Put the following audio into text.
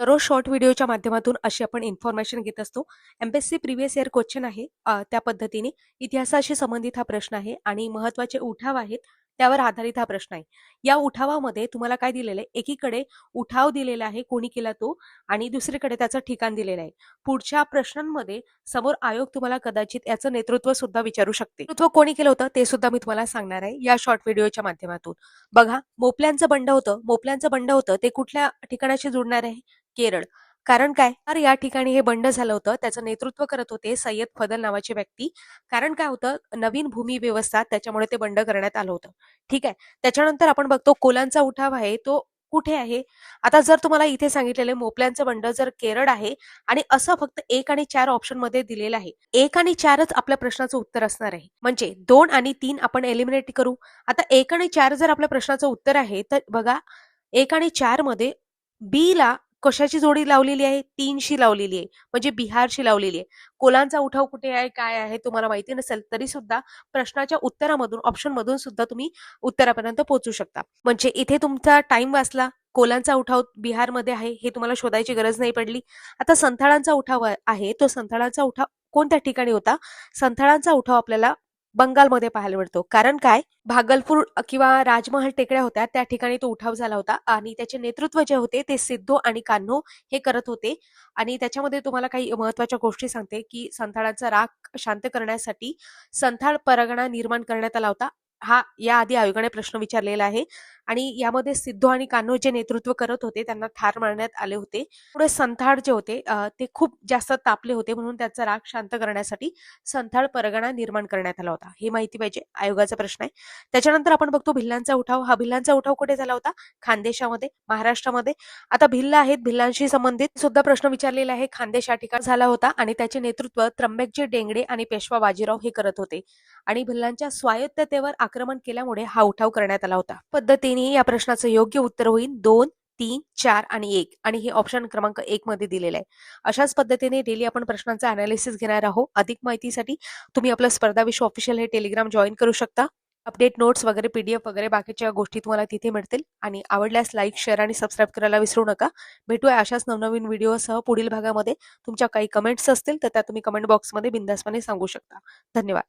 दररोज शॉर्ट व्हिडिओच्या माध्यमातून अशी आपण इन्फॉर्मेशन घेत असतो. एमपीएससी प्रिव्हियस इयर क्वेश्चन आहे. त्या पद्धतीने इतिहासाशी संबंधित हा प्रश्न आहे आणि महत्त्वाचे उठाव आहेत त्यावर आधारित हा प्रश्न आहे. या उठावामध्ये तुम्हाला काय दिलेलं आहे, एकीकडे उठाव दिलेला आहे कोणी केला तो, आणि दुसरीकडे त्याचं ठिकाण दिलेलं आहे. पुढच्या प्रश्नांमध्ये समोर आयोग तुम्हाला कदाचित याचं नेतृत्व सुद्धा विचारू शकते. नेतृत्व कोणी केलं होतं ते सुद्धा मी तुम्हाला सांगणार आहे या शॉर्ट व्हिडिओच्या माध्यमातून. बघा, मोपल्यांचं बंड होतं ते कुठल्या ठिकाणाशी जुळणार आहे? केरळ. कारण काय, तर या ठिकाणी हे बंड झालं होतं, त्याचं नेतृत्व करत होते सय्यद फदल नावाचे व्यक्ती. कारण काय होतं, नवीन भूमी व्यवस्था, त्याच्यामुळे ते बंड करण्यात आलं होतं. ठीक आहे. त्याच्यानंतर आपण बघतो कोलांचा उठाव आहे तो कुठे आहे. आता जर तुम्हाला इथे सांगितलेले मोपल्यांचं बंड जर केरळ आहे आणि असं फक्त 1 आणि 4 ऑप्शन मध्ये दिलेलं आहे, 1 आणि 4च आपल्या प्रश्नाचं उत्तर असणार आहे. म्हणजे 2 आणि 3 आपण एलिमिनेट करू. आता 1 आणि 4 जर आपल्या प्रश्नाचं उत्तर आहे, तर बघा 1 आणि 4 मध्ये बी ला कशाची जोडी लावलेली आहे? 3शी लावलेली आहे, म्हणजे बिहारशी लावलेली आहे. कोलांचा उठाव कुठे आहे, काय आहे तुम्हाला माहिती नसेल तरी सुद्धा प्रश्नाच्या उत्तरामधून, ऑप्शन मधून सुद्धा तुम्ही उत्तरापर्यंत पोहोचू शकता. म्हणजे इथे तुमचा टाइम वाचला. कोलांचा उठाव बिहारमध्ये आहे हे तुम्हाला शोधायची गरज नाही पडली. आता संथाळांचा उठाव आहे, तो संथाळांचा उठाव कोणत्या ठिकाणी होता? संथाळांचा उठाव आपल्याला बंगालमध्ये पाहायला मिळतो. कारण काय, भागलपूर किंवा राजमहल टेकड्या होत्या, त्या ठिकाणी तो उठाव झाला होता आणि त्याचे नेतृत्व जे होते ते सिद्धो आणि कान्हो हे करत होते. आणि त्याच्यामध्ये तुम्हाला काही महत्वाच्या गोष्टी सांगते की संथाळांचा राग शांत करण्यासाठी संथाळ परगणा निर्माण करण्यात आला होता. हा याआधी आयोगाने प्रश्न विचारलेला आहे आणि यामध्ये सिद्धो आणि कान्हो जे नेतृत्व करत होते त्यांना ठार मारण्यात आले होते. पुढे संथाळ जे होते ते खूप जास्त तापले होते, म्हणून त्याचा राग शांत करण्यासाठी संथाळ परगणा निर्माण करण्यात आला होता. ही माहिती पाहिजे, आयोगाचा प्रश्न आहे. त्याच्यानंतर आपण बघतो भिल्लांचा उठाव. हा भिल्लांचा उठाव कुठे झाला होता? खानदेशामध्ये, महाराष्ट्रामध्ये. आता भिल्ल आहेत, भिल्लांशी संबंधित सुद्धा प्रश्न विचारलेला आहे. खानदेश या ठिकाणी झाला होता आणि त्याचे नेतृत्व त्र्यंबकजी डेंगडे आणि पेशवा बाजीराव हे करत होते आणि भिल्लांच्या स्वायत्ततेवर आक्रमण केल्यामुळे हा उठाव करण्यात आला होता. पद्धतीने या प्रश्नाचं योग्य उत्तर होईल 2, 3, 4 आणि 1, आणि हे ऑप्शन क्रमांक 1 मध्ये दिलेलं आहे. अशाच पद्धतीने डेली आपण प्रश्नांचं अनालिसिस घेणार आहोत. अधिक माहितीसाठी तुम्ही आपलं स्पर्धा विश्व ऑफिशियल हे टेलिग्राम जॉईन करू शकता. अपडेट नोट्स वगैरे, पीडीएफ वगैरे बाकीच्या गोष्टी तुम्हाला तिथे मिळतील. आणि आवडल्यास लाईक, शेअर आणि सबस्क्राईब करायला विसरू नका. भेटूया अशाच नवनवीन व्हिडिओसह पुढील भागामध्ये. तुमच्या काही कमेंट्स असतील तर त्या तुम्ही कमेंट बॉक्समध्ये बिनधास्तपणे सांगू शकता. धन्यवाद.